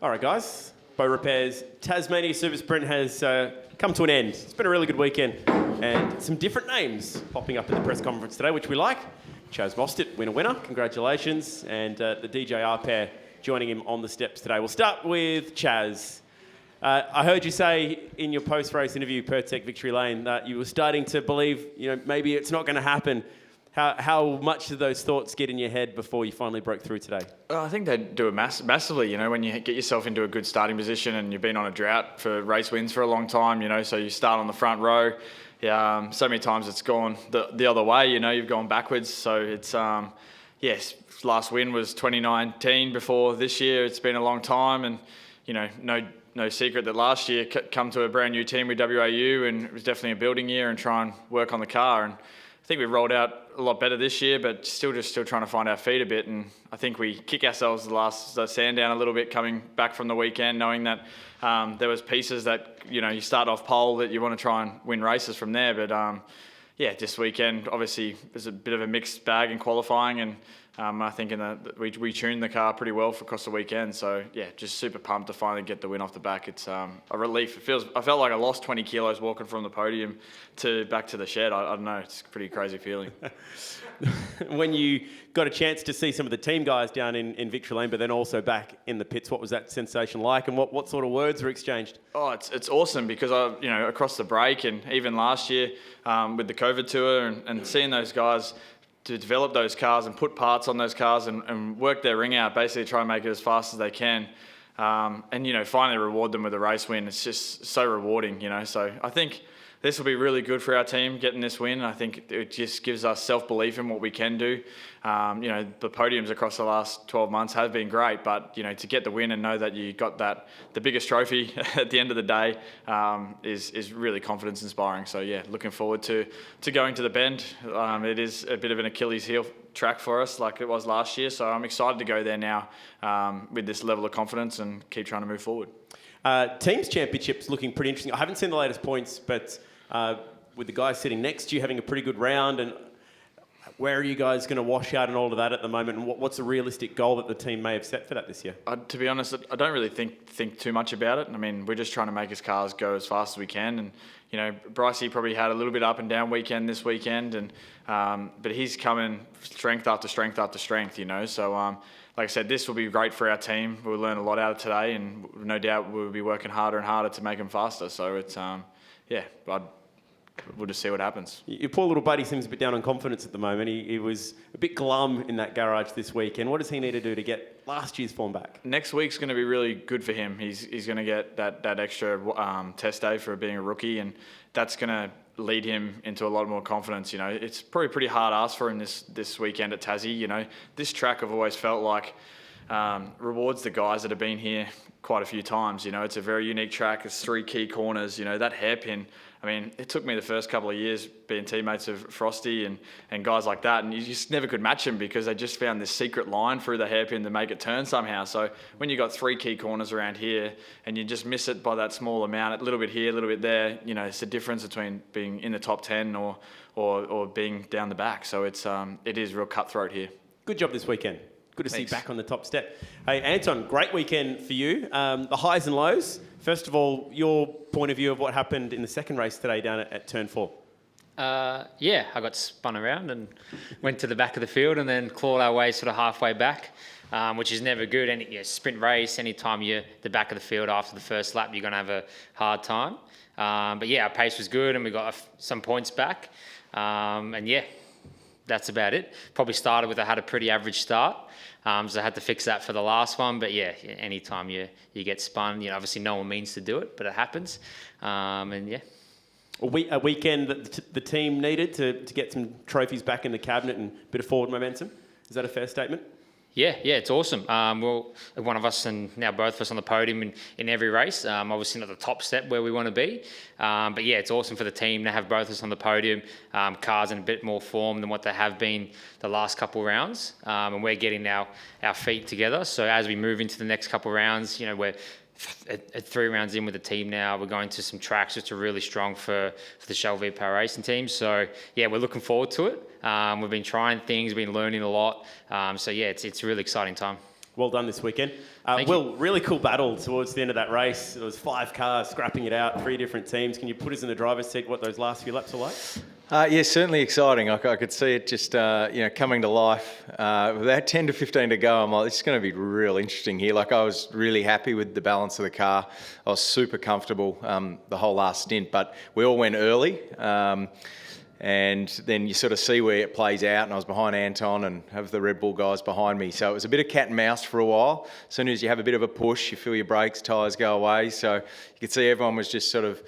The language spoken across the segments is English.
All right, guys. Beaurepaires Tasmania SuperSprint has come to an end. It's been a really good weekend, and some different names popping up at the press conference today, which we like. Chaz Mostert, winner. Congratulations. And the DJR pair joining him on the steps today. We'll start with Chaz. I heard you say in your post-race interview, Pertec Victory Lane, that you were starting to believe, maybe it's not going to happen. How much did those thoughts get in your head before you finally broke through today? I think they do it massively, when you get yourself into a good starting position and you've been on a drought for race wins for a long time, so you start on the front row. So many times it's gone the other way, you've gone backwards. So it's, yes, last win was 2019 before this year. It's been a long time, and, no secret that last year come to a brand new team with WAU, and it was definitely a building year and try and work on the car. And I think we rolled out a lot better this year, but still trying to find our feet a bit. And I think we kick ourselves the sand down a little bit coming back from the weekend, knowing that there was pieces that, you start off pole that you want to try and win races from there. But this weekend, obviously, there's a bit of a mixed bag in qualifying, and I think we tuned the car pretty well across the weekend. So, just super pumped to finally get the win off the back. It's a relief. I felt like I lost 20 kilos walking from the podium back to the shed. I don't know. It's a pretty crazy feeling. When you got a chance to see some of the team guys down in Victory Lane, but then also back in the pits, what was that sensation like, and what sort of words were exchanged? Oh, it's awesome because across the break and even last year with the COVID tour and seeing those guys to develop those cars and put parts on those cars and work their ring out, basically try and make it as fast as they can. And finally reward them with a race win. It's just so rewarding, So I think this will be really good for our team, getting this win. I think it just gives us self-belief in what we can do. The podiums across the last 12 months have been great, but, to get the win and know that you got the biggest trophy at the end of the day is really confidence inspiring. So, looking forward to going to the Bend. It is a bit of an Achilles heel track for us like it was last year. So I'm excited to go there now with this level of confidence and keep trying to move forward. Teams Championship's looking pretty interesting. I haven't seen the latest points, but with the guys sitting next to you having a pretty good round, and where are you guys going to wash out and all of that at the moment, and what's a realistic goal that the team may have set for that this year? To be honest, I don't really think too much about it. I mean, we're just trying to make his cars go as fast as we can, and Brycey probably had a little bit up and down weekend this weekend, and but he's coming strength after strength after strength, So like I said, this will be great for our team. We'll learn a lot out of today, and no doubt we'll be working harder and harder to make them faster. So it's we'll just see what happens. Your poor little buddy seems a bit down on confidence at the moment. He was a bit glum in that garage this weekend. What does he need to do to get last year's form back? Next week's going to be really good for him. He's going to get that extra test day for being a rookie, and that's going to lead him into a lot more confidence. It's probably pretty hard ask for him this weekend at Tassie. This track I've always felt like rewards the guys that have been here quite a few times. It's a very unique track. It's 3 key corners. That hairpin. I mean, it took me the first couple of years being teammates of Frosty and guys like that, and you just never could match them because they just found this secret line through the hairpin to make it turn somehow. So when you got 3 key corners around here and you just miss it by that small amount, a little bit here, a little bit there, it's the difference between being in the top 10 or being down the back. So it is real cutthroat here. Good job this weekend. Good to Thanks. see you back on the top step. Hey, Anton, great weekend for you. The highs and lows. First of all, your point of view of what happened in the second race today down at Turn 4. I got spun around and went to the back of the field and then clawed our way sort of halfway back, which is never good. Any sprint race, anytime you're the back of the field after the first lap, you're going to have a hard time. Our pace was good and we got some points back. That's about it. Probably started with I had a pretty average start. So I had to fix that for the last one. But anytime you get spun, obviously no one means to do it, but it happens. A weekend that the team needed to get some trophies back in the cabinet and a bit of forward momentum. Is that a fair statement? Yeah, it's awesome. One of us and now both of us on the podium in every race. Obviously not the top step where we want to be. It's awesome for the team to have both of us on the podium. Cars in a bit more form than what they have been the last couple of rounds. And we're getting our feet together. So as we move into the next couple of rounds, we're at 3 rounds in with the team now. We're going to some tracks which are really strong for the Shell V-Power racing team. So we're looking forward to it. We've been trying things, been learning a lot. It's a really exciting time. Well done this weekend. Thank Will, really cool battle towards the end of that race. There was 5 cars scrapping it out, 3 different teams. Can you put us in the driver's seat what those last few laps are like? Yeah, certainly exciting. I could see it just coming to life. With that 10 to 15 to go, I'm like, this is going to be real interesting here. Like, I was really happy with the balance of the car. I was super comfortable the whole last stint, but we all went early. And then you sort of see where it plays out, and I was behind Anton and have the Red Bull guys behind me. So it was a bit of cat and mouse for a while. As soon as you have a bit of a push, you feel your brakes, tyres go away. So you could see everyone was just sort of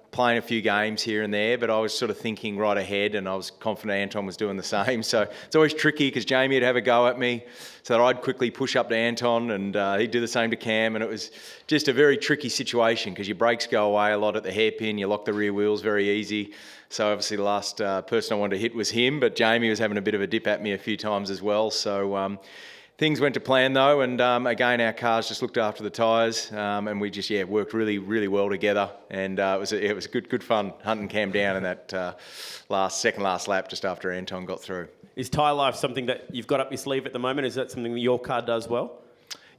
playing a few games here and there, but I was sort of thinking right ahead, and I was confident Anton was doing the same. So it's always tricky because Jamie would have a go at me, so that I'd quickly push up to Anton, and he'd do the same to Cam, and it was just a very tricky situation because your brakes go away a lot at the hairpin, you lock the rear wheels very easy. So obviously the last person I wanted to hit was him, but Jamie was having a bit of a dip at me a few times as well. So things went to plan though, and again our cars just looked after the tyres, and we just worked really, really well together, and it was good fun hunting Cam down in that second last lap just after Anton got through. Is tyre life something that you've got up your sleeve at the moment? Is that something that your car does well?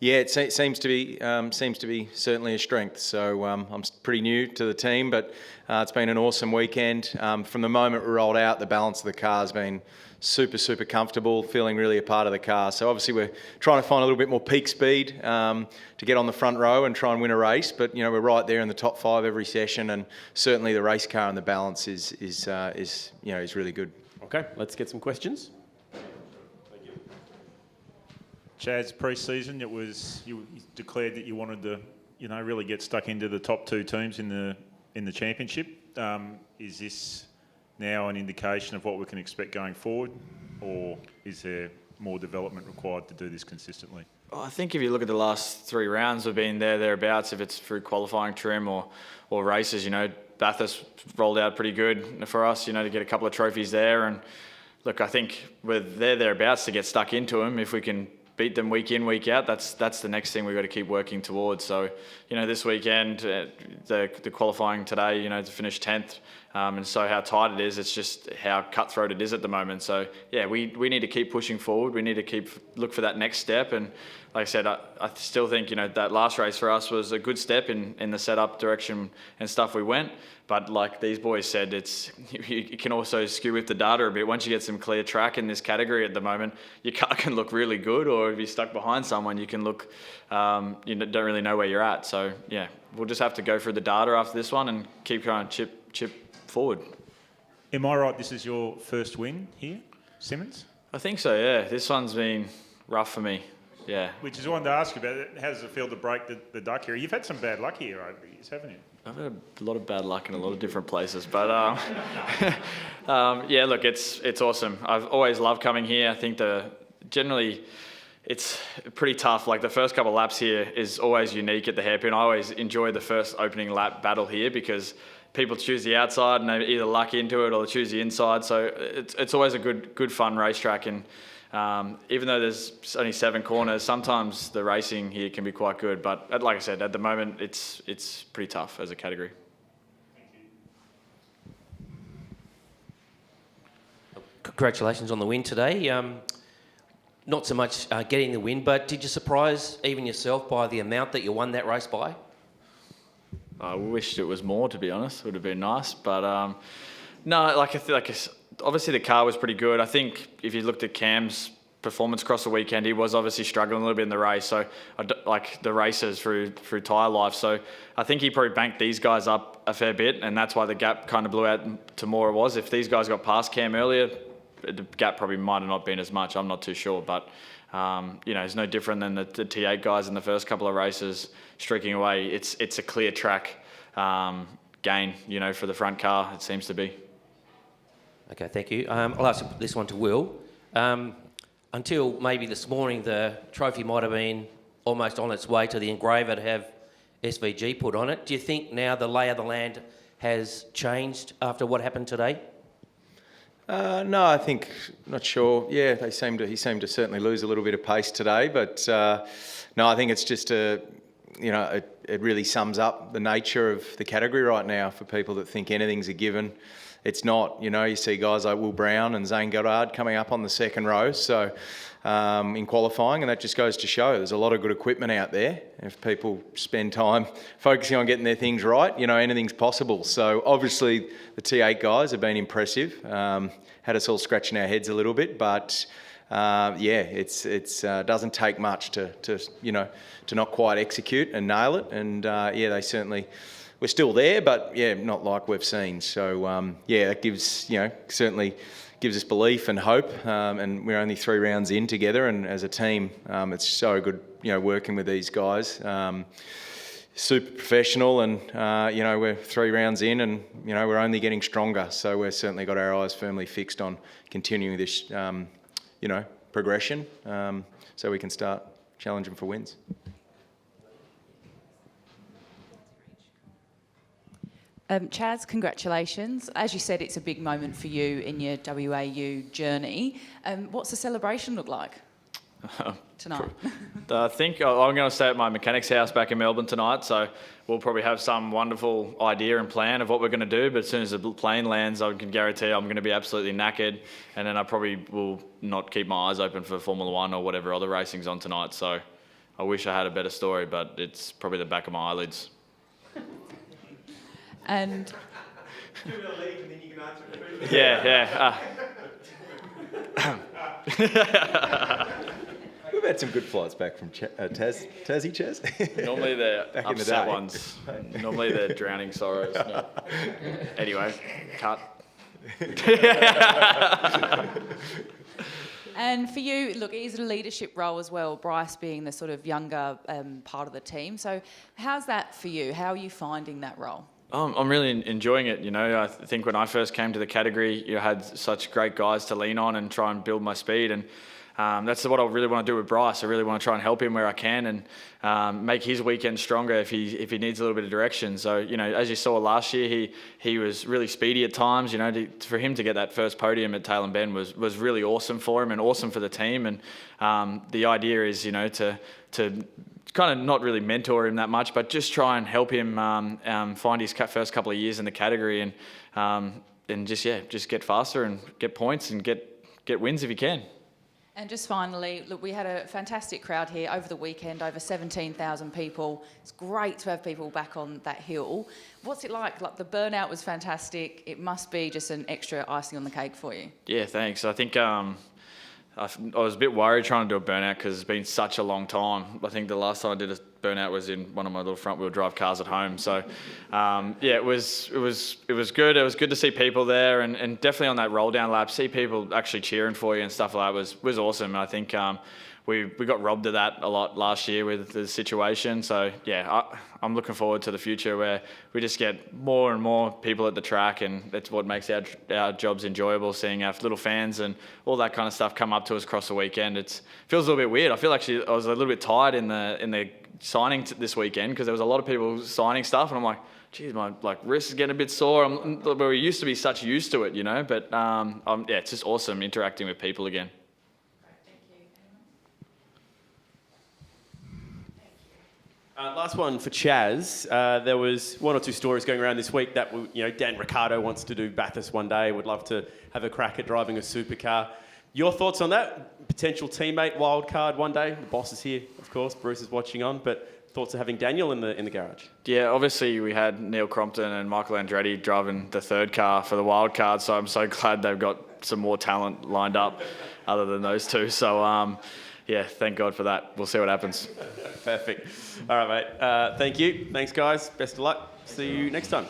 Yeah, it seems to be certainly a strength. So I'm pretty new to the team, but it's been an awesome weekend. From the moment we rolled out, the balance of the car has been super comfortable, feeling really a part of the car. So obviously we're trying to find a little bit more peak speed to get on the front row and try and win a race. But we're right there in the top 5 every session, and certainly the race car and the balance is really good. Okay, let's get some questions. Chaz, pre-season, you declared that you wanted to, really get stuck into the top 2 teams in the championship. Is this now an indication of what we can expect going forward, or is there more development required to do this consistently? Well, I think if you look at the last 3 rounds, we've been thereabouts. If it's through qualifying trim or races, Bathurst rolled out pretty good for us, to get a couple of trophies there. And look, I think we're thereabouts to get stuck into them. If we can beat them week in, week out, that's the next thing we've got to keep working towards. So, this weekend, the qualifying today, to finish 10th, and so how tight it is, it's just how cutthroat it is at the moment. So, we need to keep pushing forward. We need to look for that next step. And like I said, I still think, that last race for us was a good step in the setup direction and stuff we went. But like these boys said, you can also skew with the data a bit. Once you get some clear track in this category at the moment, your car can look really good, or if you're stuck behind someone, you can look, you don't really know where you're at. So we'll just have to go through the data after this one and keep trying to chip forward. Am I right, this is your first win here, Simmons? I think so, yeah. This one's been rough for me, yeah. Which is I wanted to ask you about. How does it feel to break the duck here? You've had some bad luck here over the years, haven't you? I've had a lot of bad luck in a lot of different places, but look, it's awesome. I've always loved coming here. I think generally it's pretty tough. Like the first couple of laps here is always unique at the hairpin. I always enjoy the first opening lap battle here because people choose the outside and they either luck into it or they choose the inside. So it's always a good fun racetrack. And even though there's only 7 corners, sometimes the racing here can be quite good. But like I said, at the moment, it's pretty tough as a category. Congratulations on the win today. Not so much getting the win, but did you surprise even yourself by the amount that you won that race by? I wished it was more, to be honest. It would have been nice. But no, obviously the car was pretty good. I think if you looked at Cam's performance across the weekend, he was obviously struggling a little bit in the race. So like the races through tyre life. So I think he probably banked these guys up a fair bit, and that's why the gap kind of blew out to more it was. If these guys got past Cam earlier, the gap probably might have not been as much. I'm not too sure, but it's no different than the T8 guys in the first couple of races streaking away. It's a clear track gain, for the front car. It seems to be. Okay, thank you. I'll ask this one to Will. Until maybe this morning, the trophy might have been almost on its way to the engraver to have SVG put on it. Do you think now the lay of the land has changed after what happened today? No, I think, not sure. Yeah, he seemed to certainly lose a little bit of pace today, but no, I think it's just it really sums up the nature of the category right now for people that think anything's a given. it's not. You know, you see guys like Will Brown and Zane Goddard coming up on the second row, so in qualifying, and that just goes to show there's a lot of good equipment out there. If people spend time focusing on getting their things right, you know, anything's possible. So obviously the T8 guys have been impressive. Had us all scratching our heads a little bit, but it's doesn't take much to not quite execute and nail it. And they certainly, we're still there, but not like we've seen. So that gives certainly gives us belief and hope. And we're only 3 rounds in together, and as a team, it's so good working with these guys. Super professional, and we're 3 rounds in, and we're only getting stronger. So we've certainly got our eyes firmly fixed on continuing this progression, so we can start challenging for wins. Chaz, congratulations. As you said, it's a big moment for you in your WAU journey. What's the celebration look like tonight? I think I'm going to stay at my mechanic's house back in Melbourne tonight, so we'll probably have some wonderful idea and plan of what we're going to do, but as soon as the plane lands, I can guarantee I'm going to be absolutely knackered, and then I probably will not keep my eyes open for Formula One or whatever other racing's on tonight. So I wish I had a better story, but it's probably the back of my eyelids. And We've had some good flights back from Tassie, Chaz. Normally they're Back in the upset day. ones. Normally they're drowning sorrows. No. Anyway, cut. And for you, look, it is a leadership role as well, Bryce being the sort of younger part of the team. So how's that for you? How are you finding that role? I'm really enjoying it. I think when I first came to the category, you had such great guys to lean on and try and build my speed. And that's what I really want to do with Bryce. I really want to try and help him where I can and make his weekend stronger if he needs a little bit of direction. So, as you saw last year, he was really speedy at times. For him to get that first podium at Tail and Bend was really awesome for him and awesome for the team. And the idea is, to kind of not really mentor him that much, but just try and help him find his first couple of years in the category and just get faster and get points and get wins if you can. And just finally, look, we had a fantastic crowd here over the weekend, over 17,000 people. It's great to have people back on that hill. What's it like? Like, the burnout was fantastic. It must be just an extra icing on the cake for you. Yeah, thanks. I think I was a bit worried trying to do a burnout because it's been such a long time. I think the last time I did a burnout was in one of my little front-wheel drive cars at home. So, it was good. It was good to see people there, and definitely on that roll-down lap, see people actually cheering for you and stuff like that was awesome. And I think we got robbed of that a lot last year with the situation. So, I'm looking forward to the future where we just get more and more people at the track, and that's what makes our jobs enjoyable, seeing our little fans and all that kind of stuff come up to us across the weekend. It feels a little bit weird. I feel actually I was a little bit tired in the signing this weekend because there was a lot of people signing stuff, and I'm like, geez, my wrist is getting a bit sore. Where we used to be such used to it, but it's just awesome interacting with people again. Last one for Chaz. There was 1 or 2 stories going around this week that Dan Ricciardo wants to do Bathurst one day. Would love to have a crack at driving a supercar. Your thoughts on that? Potential teammate wildcard one day. The boss is here, of course. Bruce is watching on, but thoughts of having Daniel in the garage? Yeah, obviously we had Neil Crompton and Michael Andretti driving the third car for the wildcard, so I'm so glad they've got some more talent lined up other than those two. So thank God for that. We'll see what happens. Perfect. All right, mate. Thank you. Thanks, guys. Best of luck. See you next time.